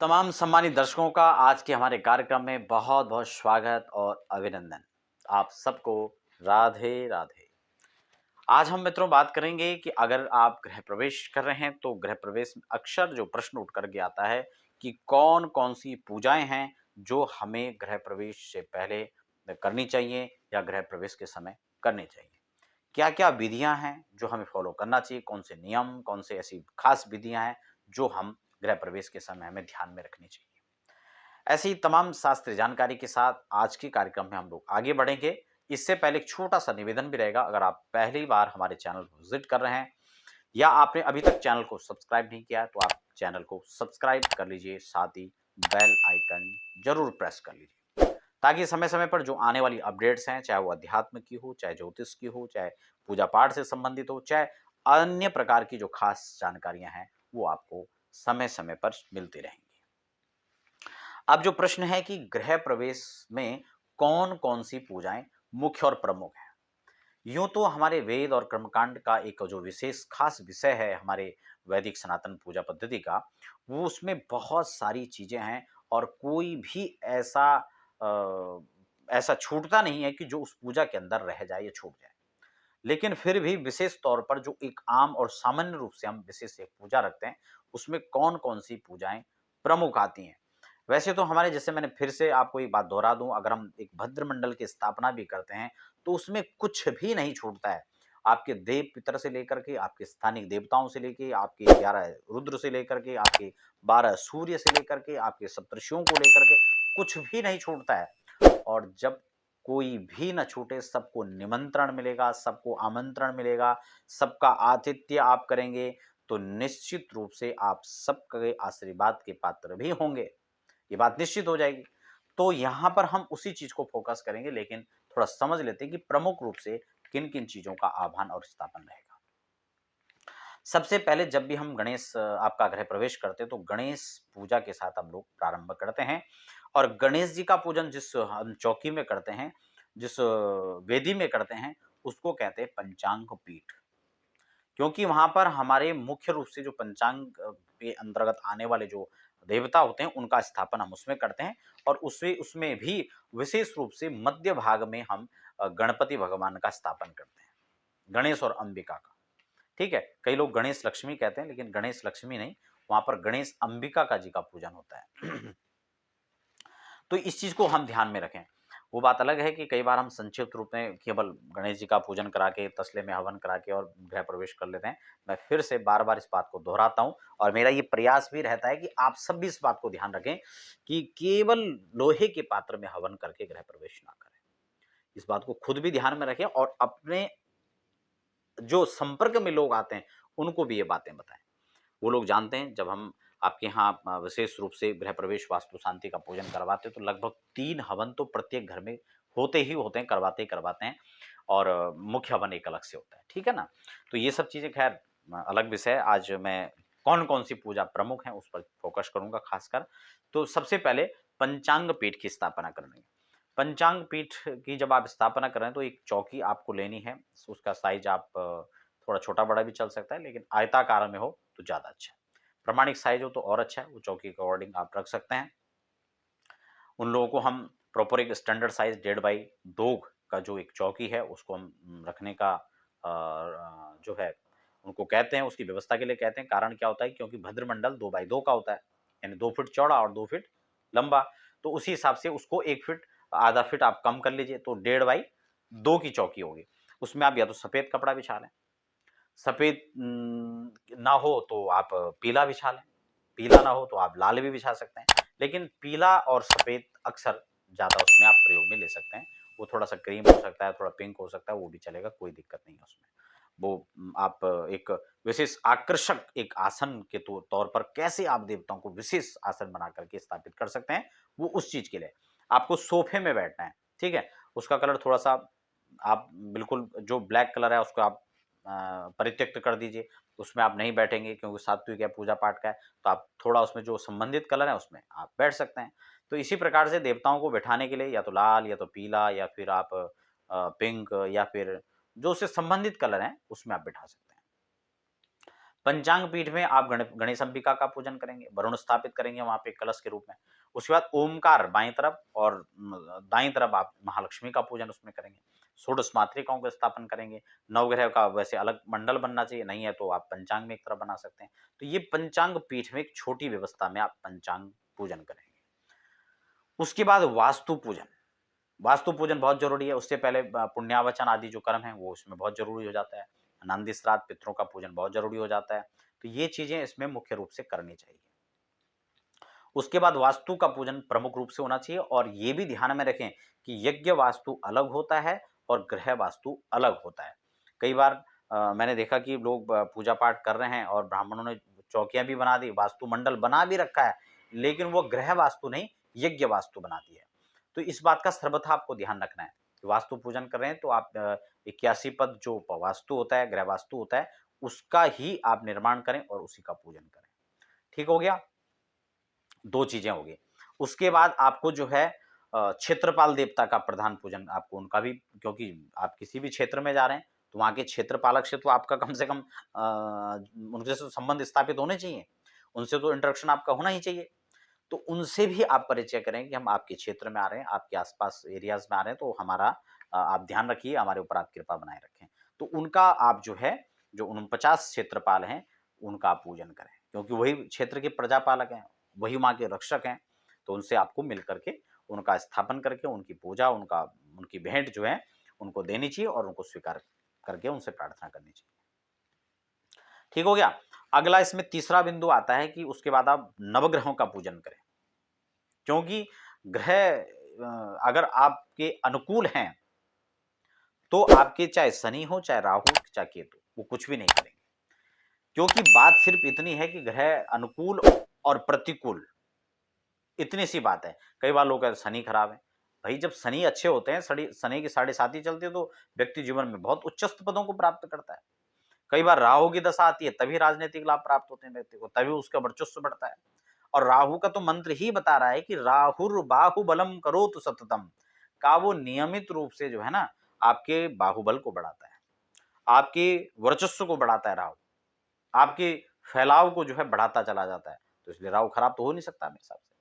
तमाम सम्मानित दर्शकों का आज के हमारे कार्यक्रम में बहुत बहुत स्वागत और अभिनंदन। आप सबको राधे राधे। आज हम मित्रों बात करेंगे कि अगर आप गृह प्रवेश कर रहे हैं तो गृह प्रवेश में अक्सर जो प्रश्न उठ करके आता है कि कौन कौन सी पूजाएं हैं जो हमें गृह प्रवेश से पहले करनी चाहिए या गृह प्रवेश के समय करनी चाहिए। क्या क्या विधियां हैं जो हमें फॉलो करना चाहिए, कौन से नियम, कौन से ऐसी खास विधियां हैं जो हम गृह प्रवेश के समय हमें ध्यान में रखनी चाहिए। ऐसी ही तमाम शास्त्रीय जानकारी के साथ आज के कार्यक्रम में हम लोग आगे बढ़ेंगे। इससे पहले एक छोटा-सा निवेदन भी रहेगा, अगर आप पहली बार हमारे चैनल को विज़िट कर रहे हैं या आपने अभी तक चैनल को सब्सक्राइब नहीं किया है, तो आप चैनल को सब्सक्राइब कर लीजिए, साथ ही बेल आइकन ज़रूर प्रेस कर लीजिए। ताकि समय-समय पर जो आने वाली अपडेट्स हैं, चाहे वो अध्यात्म की हो, चाहे ज्योतिष की हो, चाहे पूजा-पाठ से संबंधित हो, चाहे अन्य प्रकार की जो खास जानकारियाँ हैं, वो आपको समय-समय पर मिलती रहेंगी। अब जो प्रश्न है कि गृह प्रवेश में कौन-कौन सी पूजाएँ मुख्य और प्रमुख हैं? यूँ तो हमारे वेद और कर्मकांड का एक जो विशेष खास विषय है हमारे वैदिक सनातन पूजा पद्धति का, वो उसमें बहुत सारी चीज़ें हैं और कोई भी अ, ऐसा छूटता नहीं है कि जो उस पूजा के अंदर रह जाए या छूट जाए। लेकिन फिर भी विशेष तौर पर जो एक आम और सामान्य रूप से हम विशेष एक पूजा रखते हैं, उसमें कौन-कौन सी पूजाएँ प्रमुख आती हैं। वैसे तो हमारे जैसे मैंने फिर से आपको एक बात दोहरा दूँ, अगर हम एक भद्र मंडल की स्थापना भी करते हैं, तो उसमें कुछ भी नहीं छूटता है। आपके देव-पितर से लेकर के, आपके स्थानिक देवताओं से लेके, आपके 11 रुद्र से लेकर के, आपके 12 सूर्य से लेकर के, आपके सप्तर्षियों को लेकर के, कुछ भी नहीं छूटता है। और जब कोई भी ना छूटे, सबको निमंत्रण मिलेगा, सबको आमंत्रण मिलेगा, सबका आतिथ्य आप करेंगे, तो निश्चित रूप से आप सबके आशीर्वाद के पात्र भी होंगे। ये बात निश्चित हो जाएगी। तो यहाँ पर हम उसी चीज़ को फ़ोकस करेंगे, लेकिन थोड़ा समझ लेते हैं कि प्रमुख रूप से किन-किन चीज़ों का आह्वान और स्थापन रहेगा। सबसे पहले जब भी हम गणेश आपका गृह प्रवेश करते हैं, तो गणेश पूजा के साथ हम लोग प्रारंभ करते हैं और गणेश जी का पूजन जिस हम चौकी में करते हैं, जिस वेदी में करते हैं, उसको कहते हैं पंचांग पीठ। क्योंकि वहाँ पर हमारे मुख्य रूप से जो पंचांग के अंतर्गत आने वाले जो देवता होते हैं, उनका स्थापन हम उसमें करते हैं और उसमें भी विशेष रूप से मध्य भाग में हम गणपति भगवान का स्थापन करते हैं, गणेश और अंबिका का। ठीक है? कई लोग गणेश लक्ष्मी कहते हैं, लेकिन गणेश लक्ष्मी नहीं, वहाँ पर गणेश अंबिका का जी का पूजन होता है। तो इस चीज़ को हम ध्यान में रखें। वो बात अलग है कि कई बार हम संक्षिप्त रूप में केवल गणेश जी का पूजन करा के, तसले में हवन करा के और गृह प्रवेश कर लेते हैं। मैं फिर से बार-बार इस बात को दोहराता हूँ और मेरा ये प्रयास भी रहता है कि आप सब भी इस बात को ध्यान रखें कि केवल लोहे के पात्र में हवन करके गृह प्रवेश ना करें। इस बात को खुद भी ध्यान में रखें और अपने जो संपर्क में लोग आते हैं, उनको भी ये बातें बताएँ। वो लोग जानते हैं जब हम आपके यहाँ विशेष रूप से गृह प्रवेश वास्तु शांति का पूजन करवाते हैं तो लगभग 3 हवन तो प्रत्येक घर में होते ही होते हैं, करवाते ही करवाते हैं और मुख्य हवन एक अलग से होता है, ठीक है ना? तो ये सब चीज़ें ख़ैर अलग विषय है। आज मैं कौन-कौन सी पूजा प्रमुख हैं उस पर फ़ोकस करूँगा ख़ासकर। तो सबसे पहले पंचांग पीठ की स्थापना करनी है। पंचांग पीठ की जब आप स्थापना कर रहे हैं तो एक चौकी आपको लेनी है। उसका साइज़ आप थोड़ा छोटा-बड़ा भी चल सकता है, लेकिन आयताकार में हो तो ज़्यादा अच्छा है। प्रमाणिक साइज़ हो तो और अच्छा है, वो चौकी के अकॉर्डिंग आप रख सकते हैं। उन लोगों को हम प्रॉपर एक स्टैंडर्ड साइज़ 1.5 बाई 2 का जो एक चौकी है उसको हम रखने का जो है उनको कहते हैं, उसकी व्यवस्था के लिए कहते हैं। कारण क्या होता है, क्योंकि भद्रमंडल 2 बाई 2 का होता है, यानी 2 फीट चौड़ा और 2 फीट लंबा। तो उसी हिसाब से उसको 1 फीट, आधा फीट आप कम कर लीजिए, तो 1.5 बाई 2 की चौकी होगी। उसमें आप या तो सफ़ेद कपड़ा बिछा लें, सफ़ेद ना हो तो आप पीला बिछा लें, पीला ना हो तो आप लाल भी बिछा सकते हैं। लेकिन पीला और सफ़ेद अक्सर ज़्यादा उसमें आप प्रयोग में ले सकते हैं। वो थोड़ा-सा क्रीम हो सकता है, थोड़ा पिंक हो सकता है, वो भी चलेगा, कोई दिक्कत नहीं है उसमें। वो आप एक विशेष आकर्षक एक आसन के तौर पर कैसे आप देवताओं को विशेष आसन बना करके स्थापित कर सकते हैं, वो उस चीज़ के लिए। आपको सोफ़े में बैठना है, ठीक है? उसका कलर थोड़ा-सा आप बिल्कुल जो ब्लैक कलर है उसको आप परित्यक्त कर दीजिए। उसमें आप नहीं बैठेंगे क्योंकि सात्विक है, पूजा-पाठ का है, तो आप थोड़ा उसमें जो संबंधित कलर है उसमें आप बैठ सकते हैं। तो इसी प्रकार से देवताओं को बिठाने के लिए या तो लाल या तो पीला या फिर आप पिंक या फिर जो उससे संबंधित कलर हैं, उसमें आप बिठा सकते हैं। पंचांग पीठ में आप गणेश अंबिका का पूजन करेंगे, वरुण स्थापित करेंगे वहां पे कलश के रूप में। उसके बाद ओमकार बाईं तरफ और दाईं तरफ आप महालक्ष्मी का पूजन उसमें करेंगे। षोडश मातृकाओं का स्थापन करेंगे। नवग्रह का वैसे अलग मंडल बनना चाहिए, नहीं है तो आप पंचांग में एक तरफ बना सकते हैं। तो ये पंचांग पीठ में एक छोटी व्यवस्था में आप पंचांग पूजन करेंगे। उसके बाद वास्तु पूजन। वास्तु पूजन बहुत जरूरी है। उससे पहले पुण्यावचन आदि जो कर्म है वो उसमें बहुत जरूरी हो जाता है। नंदी श्राद्ध पितरों का पूजन बहुत जरूरी हो जाता है। तो ये चीजें इसमें मुख्य रूप से करनी चाहिए। उसके बाद वास्तु का पूजन प्रमुख रूप से होना चाहिए और ये भी ध्यान में रखें कि यज्ञ वास्तु अलग होता है और गृह वास्तु अलग होता है। कई बार मैंने देखा कि लोग पूजा पाठ कर रहे हैं और ब्राह्मणों ने चौकियां भी बना दी, वास्तु मंडल बना भी रखा है, लेकिन वो गृह वास्तु नहीं यज्ञ वास्तु बनाती है। तो इस बात का सर्वथा आपको ध्यान रखना है कि वास्तु पूजन कर रहे हैं तो आप 81 पद जो वास्तु होता है, गृह वास्तु होता है, उसका ही आप निर्माण करें और उसी का पूजन करें। ठीक हो गया? दो चीजें हो गई। उसके बाद आपको जो है क्षेत्रपाल देवता का प्रधान पूजन आपको उनका भी, क्योंकि आप किसी भी क्षेत्र में जा रहे हैं तो वहां के क्षेत्रपालक से तो आपका कम से कम उनसे तो संबंध स्थापित होने चाहिए, उनसे तो इंटरेक्शन आपका होना ही चाहिए। तो उनसे भी आप परिचय करें कि हम आपके क्षेत्र में आ रहे हैं, आपके आसपास एरियाज में आ रहे हैं, तो हमारा आप ध्यान रखिए, हमारे ऊपर आप कृपा बनाए रखें। तो उनका आप जो है जो 49 क्षेत्रपाल हैं उनका आप पूजन करें, क्योंकि वही क्षेत्र के प्रजापालक हैं, वही वहाँ के रक्षक हैं। तो उनसे आपको मिल करके उनका स्थापन करके उनकी पूजा उनकी भेंट जो है उनको देनी चाहिए और उनको स्वीकार करके उनसे प्रार्थना करनी चाहिए। ठीक हो गया? अगला इसमें तीसरा बिंदु आता है कि उसके बाद आप नवग्रहों का पूजन करें, क्योंकि ग्रह अगर आपके अनुकूल हैं तो आपके चाहे शनि हो, चाहे राहु, चाहे केतु, वो कुछ भी नहीं करेंगे। क्योंकि बात सिर्फ इतनी है कि ग्रह अनुकूल और प्रतिकूल, इतनी सी बात है। कई बार लोग कहते हैं शनि खराब है। भाई जब शनि अच्छे होते हैं, शनि की साढ़े साती चलती है तो व्यक्ति जीवन में बहुत उच्चस्त पदों को प्राप्त करता है। कई बार राहु की दशा आती है तभी राजनीतिक लाभ प्राप्त होते हैं व्यक्ति को, तभी उसका वर्चस्व बढ़ता है। और राहु का तो मंत्र ही बता रहा है कि राहुर बाहुबलम करोतु सततम, का वो नियमित रूप से जो है ना आपके बाहुबल को बढ़ाता है, आपके वर्चस्व को बढ़ाता है राहु, आपके फैलाव को जो है बढ़ाता चला जाता है। तो इसलिए राहु खराब तो हो नहीं सकता मेरे हिसाब से।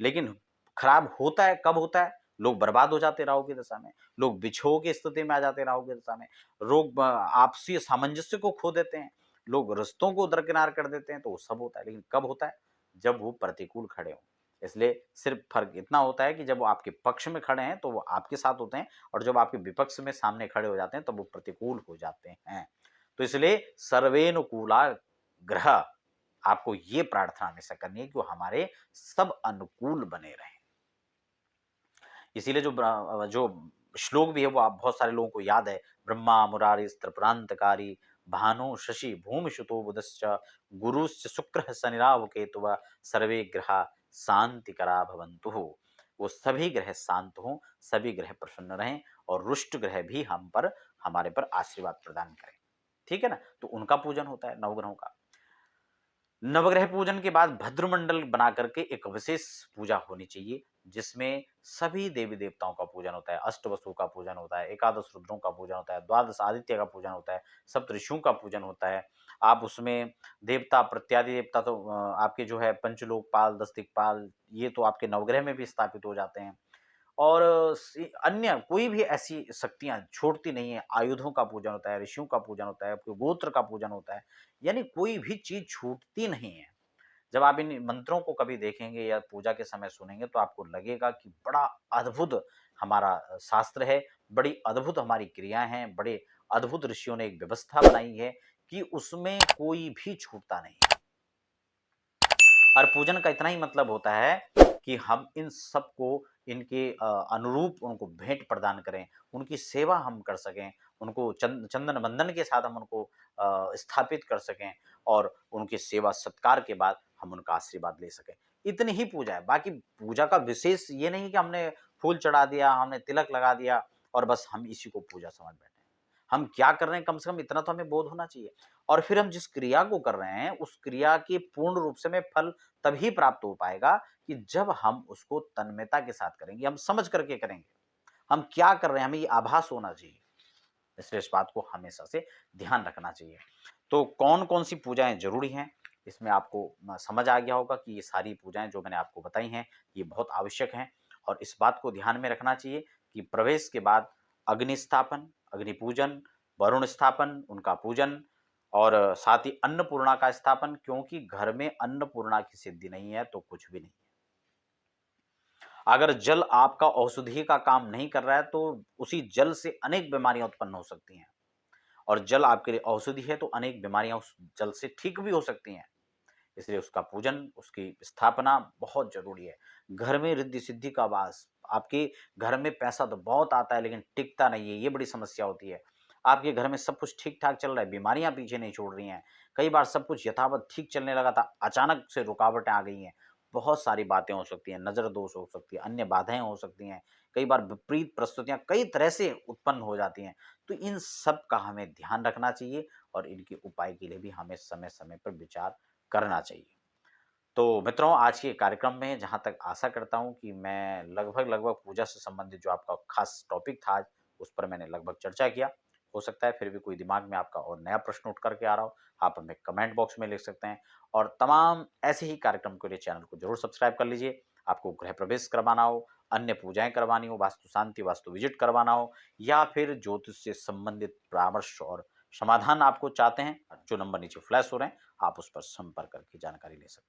लेकिन खराब होता है कब होता है? लोग बर्बाद हो जाते हैं राहु की दशा में, लोग बिछोह की स्थिति में आ जाते हैं राहु की दशा में, लोग आपसी सामंजस्य को खो देते हैं, लोग रिश्तों को दरकिनार कर देते हैं। तो वो सब होता है, लेकिन कब होता है? जब वो प्रतिकूल खड़े हों। इसलिए सिर्फ फर्क इतना होता है कि जब वो आपके पक्ष में खड़े हैं तो वो आपके साथ होते हैं, और जब आपके विपक्ष में सामने खड़े हो जाते हैं तब वो प्रतिकूल हो जाते हैं। तो इसलिए सर्वेनुकूला ग्रह, आपको ये प्रार्थना हमेशा करनी है कि वो हमारे सब अनुकूल बने रहें। इसीलिए जो श्लोक भी है वो आप बहुत सारे लोगों को याद है। ब्रह्मा मुरारी त्रिपुरांतकारी भानु शशि भूमि सुतो बुधश्च गुरुश्च शुक्र शनिराव केतु सर्वे ग्रह शांति करा भवन्तु। वो सभी ग्रह शांत हों, सभी ग्रह प्रसन्न रहें और रुष्ट ग्रह भी हमारे पर आशीर्वाद प्रदान करें। ठीक है ना? तो उनका पूजन होता है नवग्रहों का। नवग्रह पूजन के बाद भद्रमंडल बना करके एक विशेष पूजा होनी चाहिए, जिसमें सभी देवी देवताओं का पूजन होता है, अष्टवसु का पूजन होता है, एकादश रुद्रों का पूजन होता है, द्वादश आदित्य का पूजन होता है, सप्त ऋषियों का पूजन होता है। आप उसमें देवता प्रत्यादि देवता तो आपके जो है पंचलोकपाल, दस दिक्पाल, ये तो आपके नवग्रह में भी स्थापित हो जाते हैं। और अन्य कोई भी ऐसी शक्तियां छोड़ती नहीं है। आयुधों का पूजन होता है, ऋषियों का पूजन होता है, आपके गोत्र का पूजन होता है, यानी कोई भी चीज छूटती नहीं है। जब आप इन मंत्रों को कभी देखेंगे या पूजा के समय सुनेंगे तो आपको लगेगा कि बड़ा अद्भुत हमारा शास्त्र है, बड़ी अद्भुत हमारी क्रियाएं हैं, बड़े अद्भुत ऋषियों ने एक व्यवस्था बनाई है कि उसमें कोई भी छूटता नहीं है। और पूजन का इतना ही मतलब होता है कि हम इन सबको इनके अनुरूप उनको भेंट प्रदान करें, उनकी सेवा हम कर सकें, उनको चंदन बंदन के साथ हम उनको स्थापित कर सकें और उनकी सेवा सत्कार के बाद हम उनका आशीर्वाद ले सकें। इतनी ही पूजा है। बाकी पूजा का विशेष ये नहीं कि हमने फूल चढ़ा दिया, हमने तिलक लगा दिया और बस हम इसी को पूजा समझ बैठे। हम क्या कर रहे हैं कम से कम इतना तो हमें बोध होना चाहिए। और फिर हम जिस क्रिया को कर रहे हैं उस क्रिया के पूर्ण रूप से हमें फल तभी प्राप्त हो पाएगा कि जब हम उसको तन्मयता के साथ करेंगे, हम समझ करके करेंगे हम क्या कर रहे हैं, हमें ये आभास होना चाहिए। इसलिए इस बात को हमेशा से ध्यान रखना चाहिए। तो कौन-कौन सी पूजाएँ ज़रूरी हैं, इसमें आपको समझ आ गया होगा कि ये सारी पूजाएँ जो मैंने आपको बताई हैं, ये बहुत आवश्यक हैं और इस बात को ध्यान में रखना चाहिए कि प्रवेश के बाद अग्नि स्थापन, अग्नि पूजन, वरुण स्थापन, उनका पूजन और साथ ही अन्नपूर्णा का स्थापन क्योंकि घर में अन्नपूर्णा की सिद्धि नहीं है, तो कुछ भी नहीं है। अगर जल आपका औषधि का काम नहीं कर रहा है, तो उसी जल से अनेक बीमारियाँ उत्पन्न हो सकती हैं और जल आपके लिए औषधि है, तो अनेक बीमारियाँ उस जल से ठीक भी हो सकती हैं। इसलिए उसका पूजन, उसकी स्थापना बहुत ज़रूरी है। घर में रिद्धि-सिद्धि का वास, आपके घर में पैसा तो बहुत आता है लेकिन टिकता नहीं है, ये बड़ी समस्या होती है। आपके घर में सब कुछ ठीक-ठाक चल रहा है, बीमारियाँ पीछे नहीं छोड़ रही हैं। कई बार सब कुछ यथावत ठीक चलने लगा था, अचानक से रुकावटें आ गई हैं। बहुत सारी बातें हो सकती हैं, नज़र दोष हो सकती है, अन्य बाधाएँ हो सकती हैं। कई बार विपरीत परिस्थितियाँ कई तरह से उत्पन्न हो जाती हैं। तो इन सब का हमें ध्यान रखना चाहिए और इनके उपाय के लिए भी हमें समय-समय पर विचार करना चाहिए। तो मित्रों आज के कार्यक्रम में जहाँ तक आशा करता हूँ कि मैं लगभग-लगभग पूजा से संबंधित जो आपका खास टॉपिक था आज, उस पर मैंने लगभग चर्चा किया। हो सकता है फिर भी कोई दिमाग में आपका और नया प्रश्न उठ कर के आ रहा हो, आप हमें कमेंट बॉक्स में लिख सकते हैं और तमाम ऐसे ही कार्यक्रम के लिए चैनल को ज़रूर सब्सक्राइब कर लीजिए। आपको गृह प्रवेश करवाना हो, अन्य पूजाएँ करवानी हो, वास्तु शांति, वास्तु विजिट करवाना हो या फिर ज्योतिष से संबंधित परामर्श और समाधान आपको चाहते हैं, जो नंबर नीचे फ्लैश हो रहे हैं, आप उस पर संपर्क करके जानकारी ले सकते हैं।